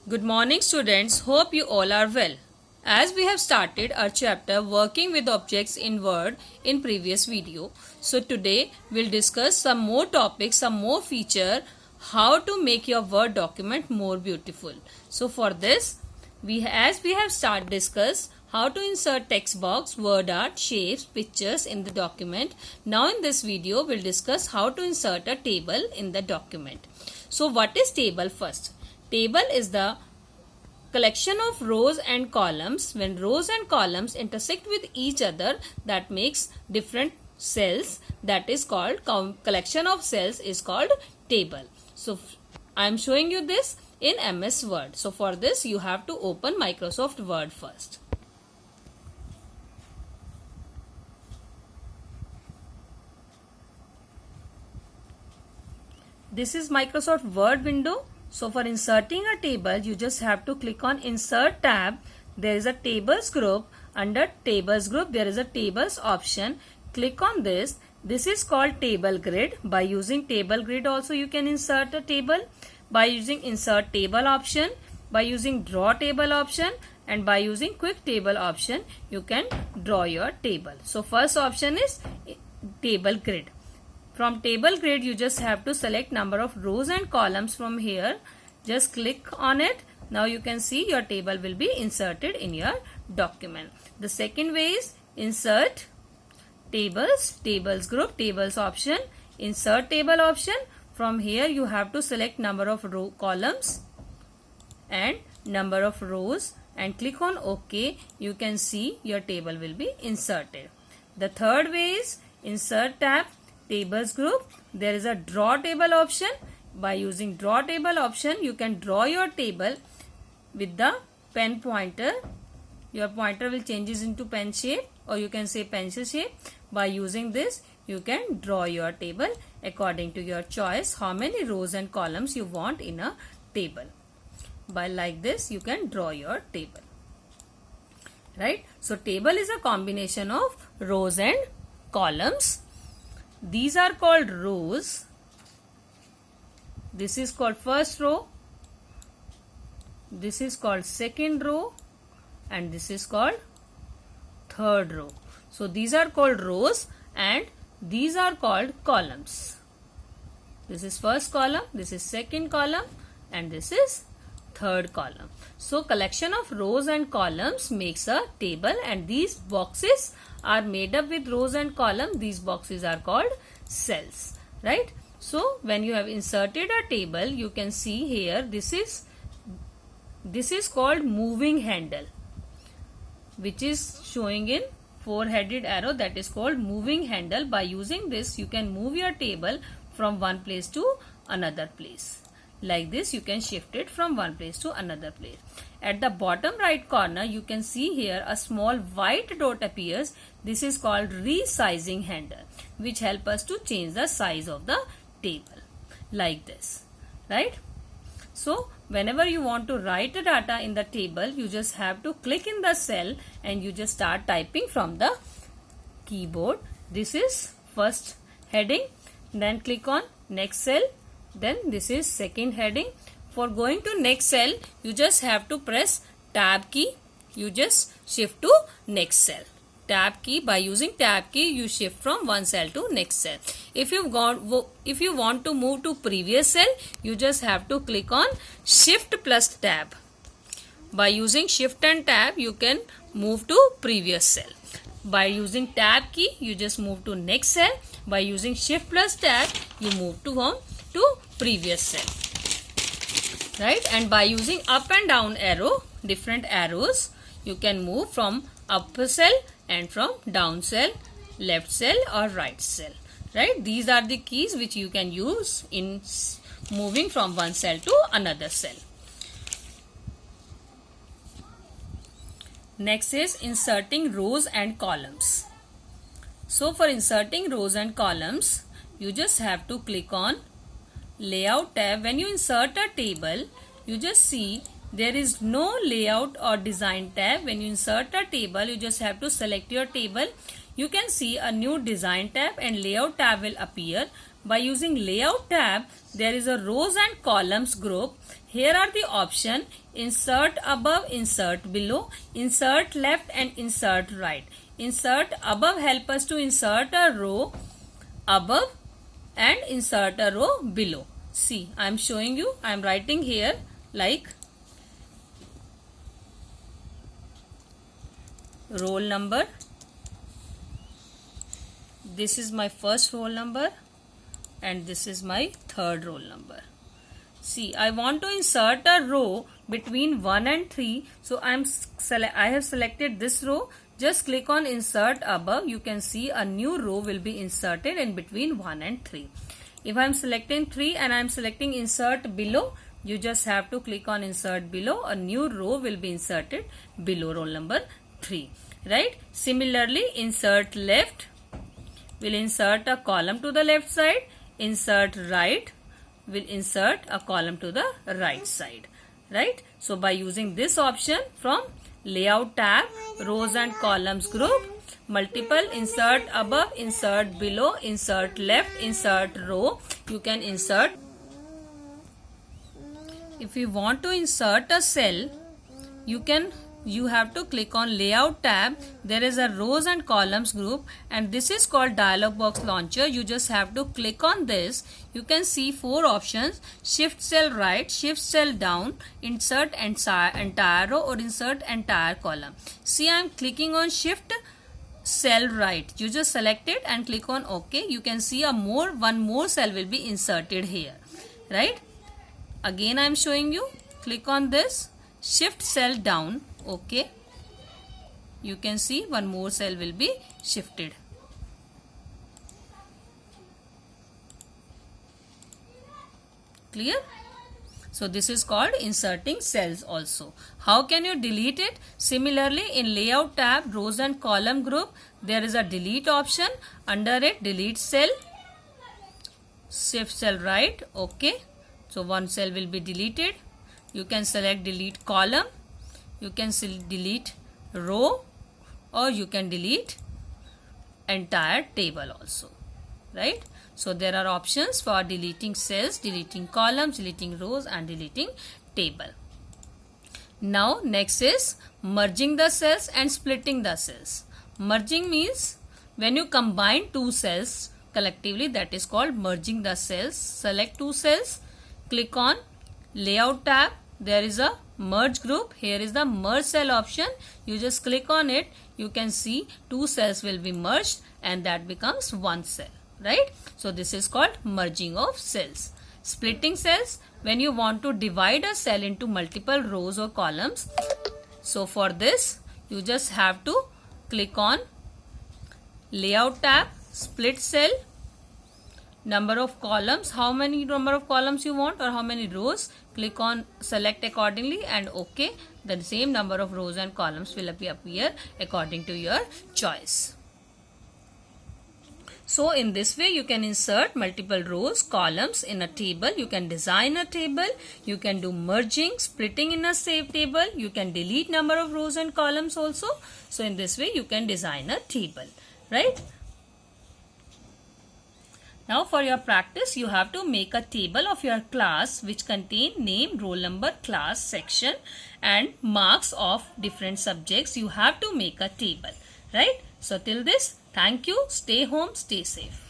Good morning students, hope you all are well. As we have started our chapter working with objects in Word in previous video, so today we'll discuss some more topics, some more feature, how to make your Word document more beautiful. So for this, as we have discussed how to insert text box, word art, shapes, pictures in the document. Now in this video, we'll discuss how to insert a table in the document. So what is table first? Table is the collection of rows and columns. When rows and columns intersect with each other, that makes different cells. That is called collection of cells is called table. So I am showing you this in MS Word. So for this you have to open Microsoft Word first. This is Microsoft Word window. So for inserting a table, you just have to click on Insert tab. There is a Tables group. Under Tables group, there is a Tables option. Click on this. This is called Table Grid. By using Table Grid also you can insert a table. By using Insert Table option, by using Draw Table option, and by using Quick Table option, you can draw your table. So first option is Table Grid. From table grid, you just have to select number of rows and columns from here. Just click on it. Now you can see your table will be inserted in your document. The second way is insert tables, tables group, tables option, insert table option. From here you have to select number of row columns and number of rows and click on OK. You can see your table will be inserted. The third way is insert tab, tables group. There is a draw table option. By using draw table option, you can draw your table with the pen pointer. Your pointer will changes into pen shape, or you can say pencil shape. By using this, you can draw your table according to your choice, how many rows and columns you want in a table. By like this, you can draw your table. Right? So table is a combination of rows and columns. These are called rows. This is called first row. This is called second row. And this is called third row. So these are called rows and these are called columns. This is first column, this is second column, and this is third column. So collection of rows and columns makes a table, and these boxes are made up with rows and columns. These boxes are called cells, right? So when you have inserted a table, you can see here this is called moving handle, which is showing in four-headed arrow. That is called moving handle. By using this, you can move your table from one place to another place. Like this, you can shift it from one place to another place. At the bottom right corner, you can see here a small white dot appears. This is called resizing handle, which help us to change the size of the table. Like this, right? So, whenever you want to write the data in the table, you just have to click in the cell and you just start typing from the keyboard. This is first heading. Then click on next cell. Then this is second heading. For going to next cell, you just have to press tab key. You just shift to next cell. Tab key. By using tab key, you shift from one cell to next cell. If you want to move to previous cell, you just have to click on shift plus tab. By using shift and tab, you can move to previous cell. By using tab key, you just move to next cell. By using shift plus tab, you move to previous cell, right? And by using up and down arrow, different arrows, you can move from up cell and from down cell, left cell or right cell, right? These are the keys which you can use in moving from one cell to another cell. Next is inserting rows and columns. So for inserting rows and columns, you just have to click on Layout tab. When you insert a table, you just see there is no Layout or Design tab. When you insert a table, you just have to select your table. You can see a new Design tab and Layout tab will appear. By using Layout tab, there is a rows and columns group. here are the option: insert above, insert below, insert left and insert right. Insert above help us to insert a row above and insert a row below. See, I am showing you, I am writing here like roll number. This is my first roll number and this is my third roll number. See, I want to insert a row between 1 and 3. So I have selected this row. Just click on insert above. You can see a new row will be inserted in between 1 and 3. If I am selecting 3 and I am selecting insert below, you just have to click on insert below. A new row will be inserted below roll number 3. Right? Similarly, insert left will insert a column to the left side. Insert right will insert a column to the right side. Right? So by using this option from layout tab, rows and columns group, multiple insert above, insert below, insert left, insert row, you can insert. If you want to insert a cell, you have to click on layout tab. There is a rows and columns group and this is called dialog box launcher. You just have to click on this. You can see 4 options: shift cell right, shift cell down, insert entire row or insert entire column. See, I am clicking on shift cell right. You just select it and click on OK. You can see one more cell will be inserted here. Right? Again I am showing you. Click on this, shift cell down. OK. You can see one more cell will be shifted. Clear? So this is called inserting cells also. How can you delete it? Similarly, in layout tab, rows and column group, there is a delete option. Under it, delete cell, shift cell right. OK. So one cell will be deleted. You can select delete column. You can delete row or you can delete entire table also. Right? So there are options for deleting cells, deleting columns, deleting rows and deleting table. Now next is merging the cells and splitting the cells. Merging means when you combine 2 cells collectively, that is called merging the cells. Select 2 cells, click on layout tab. There is a merge group. Here is the merge cell option. You just click on it. You can see 2 cells will be merged and that becomes 1 cell. Right? So this is called merging of cells. Splitting cells, when you want to divide a cell into multiple rows or columns. So for this, you just have to click on layout tab, split cell, number of columns, how many number of columns you want or how many rows, click on select accordingly and OK. The same number of rows and columns will appear according to your choice. So in this way you can insert multiple rows, columns in a table. You can design a table. You can do merging, splitting in a same table. You can delete number of rows and columns also. So in this way you can design a table. Right? Now for your practice, you have to make a table of your class which contain name, roll number, class, section and marks of different subjects. You have to make a table. Right? So till this, thank you. Stay home, stay safe.